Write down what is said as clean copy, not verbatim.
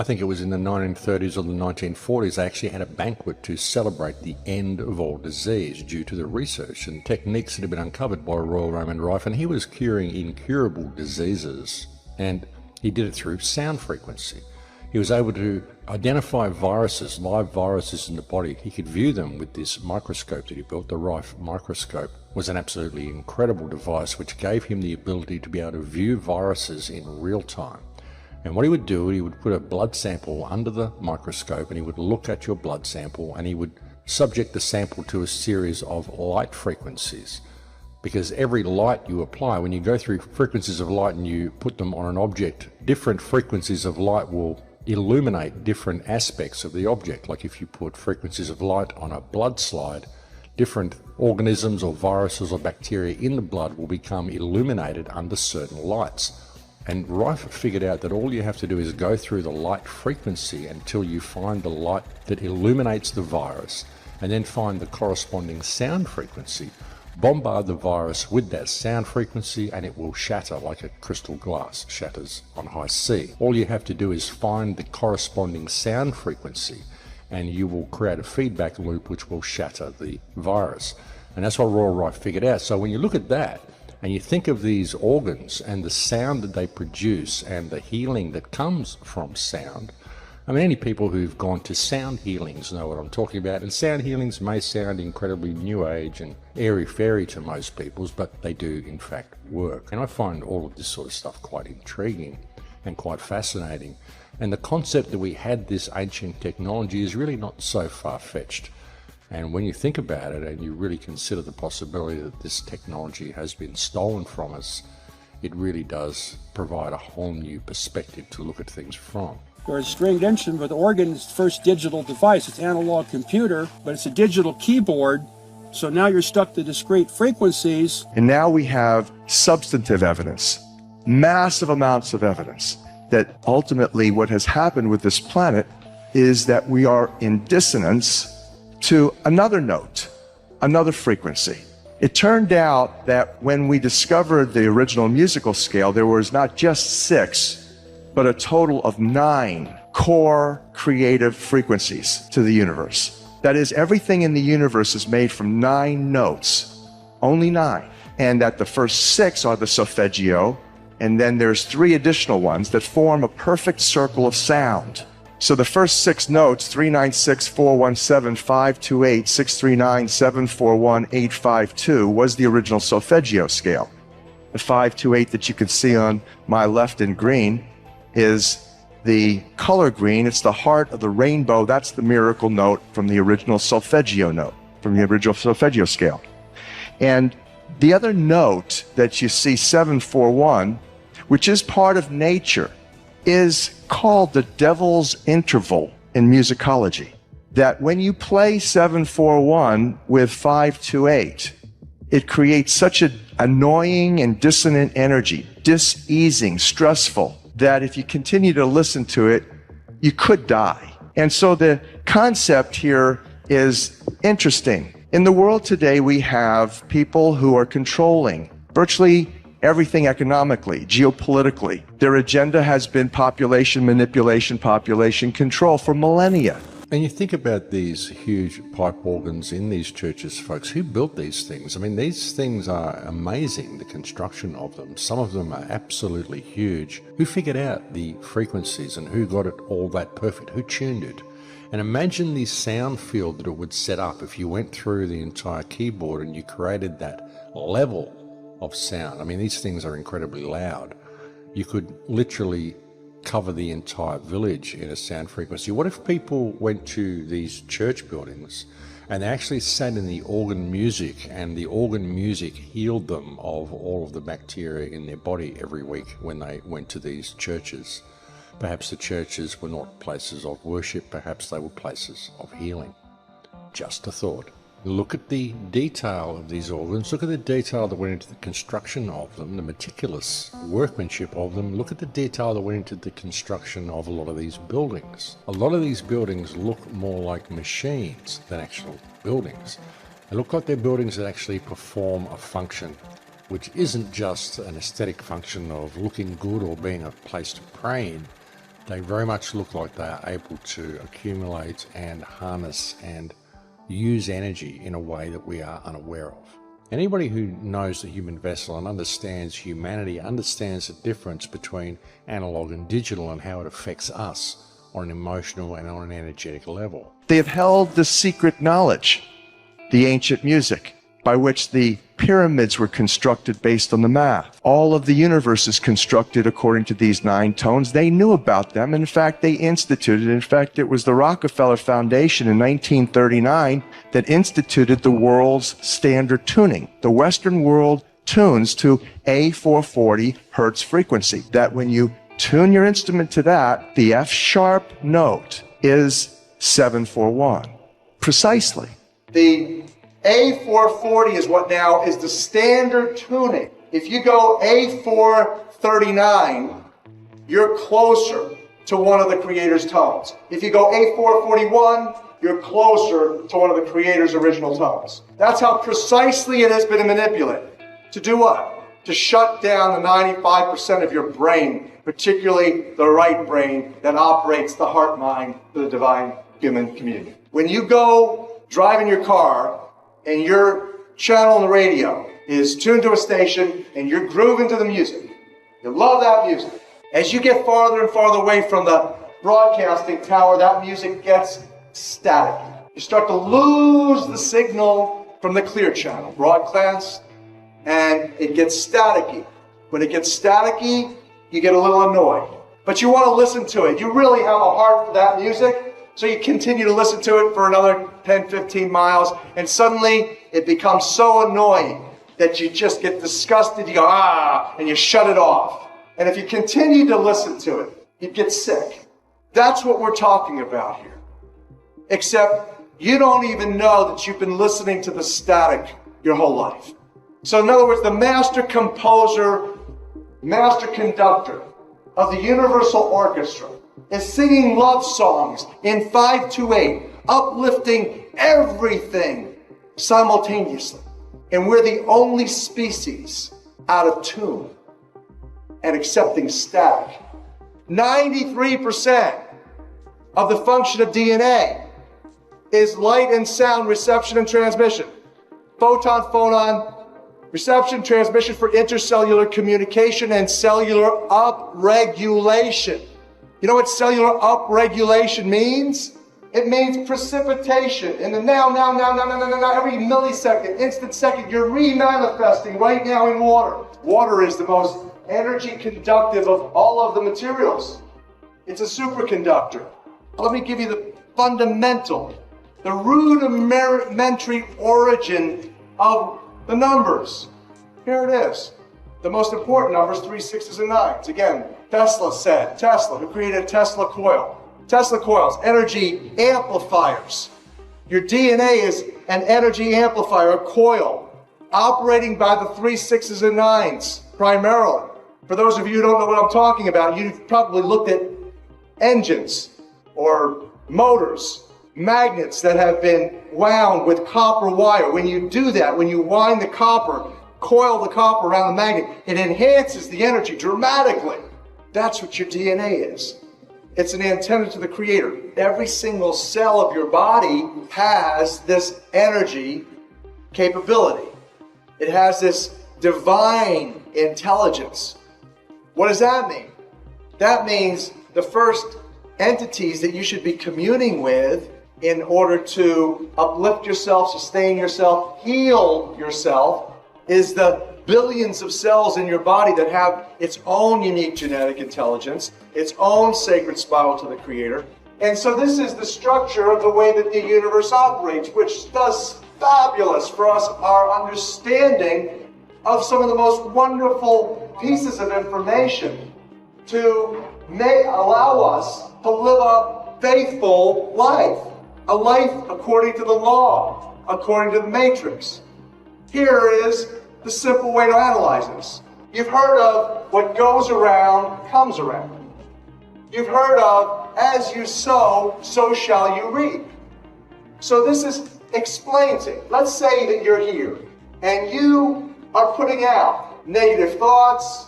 I think it was in the 1930s or the 1940s, they actually had a banquet to celebrate the end of all disease due to the research and techniques that had been uncovered by Royal Raymond Rife, and he was curing incurable diseases, and he did it through sound frequency. He was able to identify viruses, live viruses in the body. He could view them with this microscope that he built. The Rife microscope was an absolutely incredible device which gave him the ability to be able to view viruses in real time. And what he would do, he would put a blood sample under the microscope and he would look at your blood sample and he would subject the sample to a series of light frequencies. Because every light you apply, when you go through frequencies of light and you put them on an object, different frequencies of light will illuminate different aspects of the object. Like if you put frequencies of light on a blood slide, different organisms or viruses or bacteria in the blood will become illuminated under certain lights. And Rife figured out that all you have to do is go through the light frequency until you find the light that illuminates the virus, and then find the corresponding sound frequency, bombard the virus with that sound frequency, and it will shatter like a crystal glass shatters on high C. All you have to do is find the corresponding sound frequency, and you will create a feedback loop which will shatter the virus. And that's what Royal Rife figured out. So when you look at that, and you think of these organs and the sound that they produce and the healing that comes from sound, I mean, any people who've gone to sound healings know what I'm talking about. And sound healings may sound incredibly new age and airy-fairy to most people, but they do, in fact, work. And I find all of this sort of stuff quite intriguing and quite fascinating. And the concept that we had this ancient technology is really not so far-fetched. And when you think about it and you really consider the possibility that this technology has been stolen from us, it really does provide a whole new perspective to look at things from. Or a stringed instrument with organ's first digital device. It's an analog computer, but it's a digital keyboard. So now you're stuck to discrete frequencies. And now we have substantive evidence, massive amounts of evidence, that ultimately what has happened with this planet is that we are in dissonance to another note, another frequency. It turned out that when we discovered the original musical scale, there was not just 6, but a total of 9 core creative frequencies to the universe. That is, everything in the universe is made from 9 notes, only 9. And that the first 6 are the solfeggio, and then there's 3 additional ones that form a perfect circle of sound. So the first 6 notes, 396, 417, 528, 639, 741, 852, was the original solfeggio scale. The 528 that you can see on my left in green is the color green. It's the heart of the rainbow. That's the miracle note from the original solfeggio note, from the original solfeggio scale. And the other note that you see, 741, which is part of nature, is called the devil's interval in musicology. That when you play 741 with 528, it creates such an annoying and dissonant energy, diseasing, stressful, that if you continue to listen to it, you could die. And so the concept here is interesting. In the world today, we have people who are controlling virtually everything economically, geopolitically. Their agenda has been population manipulation, population control for millennia. And you think about these huge pipe organs in these churches, folks. Who built these things? I mean, these things are amazing, the construction of them. Some of them are absolutely huge. Who figured out the frequencies and who got it all that perfect? Who tuned it? And imagine the sound field that it would set up if you went through the entire keyboard and you created that level of sound. I mean, these things are incredibly loud. You could literally cover the entire village in a sound frequency. What if people went to these church buildings and they actually sat in the organ music, and the organ music healed them of all of the bacteria in their body every week when they went to these churches? Perhaps the churches were not places of worship, perhaps they were places of healing. Just a thought. Look at the detail of these organs. Look at the detail that went into the construction of them, the meticulous workmanship of them. Look at the detail that went into the construction of a lot of these buildings. A lot of these buildings look more like machines than actual buildings. They look like they're buildings that actually perform a function, which isn't just an aesthetic function of looking good or being a place to pray in, They very much look like they are able to accumulate and harness and use energy in a way that we are unaware of. Anybody who knows the human vessel and understands humanity understands the difference between analog and digital and how it affects us on an emotional and on an energetic level. They have held the secret knowledge, the ancient music, by which the pyramids were constructed based on the math. All of the universe is constructed according to these 9 tones. They knew about them. In fact, they instituted. In fact, it was the Rockefeller Foundation in 1939 that instituted the world's standard tuning. The Western world tunes to a 440 hertz frequency. That when you tune your instrument to that, the F sharp note is 741. Precisely. The A440 is what now is the standard tuning. If you go A439, you're closer to one of the creator's tones. If you go A441, you're closer to one of the creator's original tones. That's how precisely it has been manipulated. To do what? To shut down the 95% of your brain, particularly the right brain that operates the heart mind of the divine human community. When you go driving your car, and your channel on the radio is tuned to a station and you're grooving to the music. You love that music. As you get farther and farther away from the broadcasting tower, that music gets static. You start to lose the signal from the clear channel, broadcast, and it gets staticky. When it gets staticky, you get a little annoyed. But you want to listen to it. You really have a heart for that music. So you continue to listen to it for another 10, 15 miles, and suddenly it becomes so annoying that you just get disgusted. You go, and you shut it off. And if you continue to listen to it, you get sick. That's what we're talking about here. Except you don't even know that you've been listening to the static your whole life. So in other words, the master composer, master conductor of the Universal Orchestra is singing love songs in 5/8, uplifting everything simultaneously. And we're the only species out of tune and accepting static. 93% of the function of DNA is light and sound reception and transmission. Photon, reception, transmission for intercellular communication and cellular upregulation. You know what cellular upregulation means? It means precipitation. In the now, every millisecond, instant second, you're remanifesting right now in water. Water is the most energy conductive of all of the materials. It's a superconductor. Let me give you the fundamental, the rudimentary origin of the numbers. Here it is. The most important numbers, 3, 6s, and 9s. Again, Tesla, who created a Tesla coil. Tesla coils, energy amplifiers. Your DNA is an energy amplifier, a coil, operating by the 3, 6s, and 9s primarily. For those of you who don't know what I'm talking about, you've probably looked at engines or motors, magnets that have been wound with copper wire. When you do that, when you wind the copper, coil the copper around the magnet, it enhances the energy dramatically. That's what your DNA is. It's an antenna to the creator. Every single cell of your body has this energy capability. It has this divine intelligence. What does that mean? That means the first entities that you should be communing with in order to uplift yourself, sustain yourself, heal yourself, is the billions of cells in your body that have its own unique genetic intelligence, its own sacred spiral to the creator. And so this is the structure of the way that the universe operates, which does fabulous for us, our understanding of some of the most wonderful pieces of information to allow us to live a faithful life, a life according to the law, according to the matrix. Here is the simple way to analyze this. You've heard of what goes around comes around. You've heard of as you sow, so shall you reap. So this is explaining. Let's say that you're here and you are putting out negative thoughts,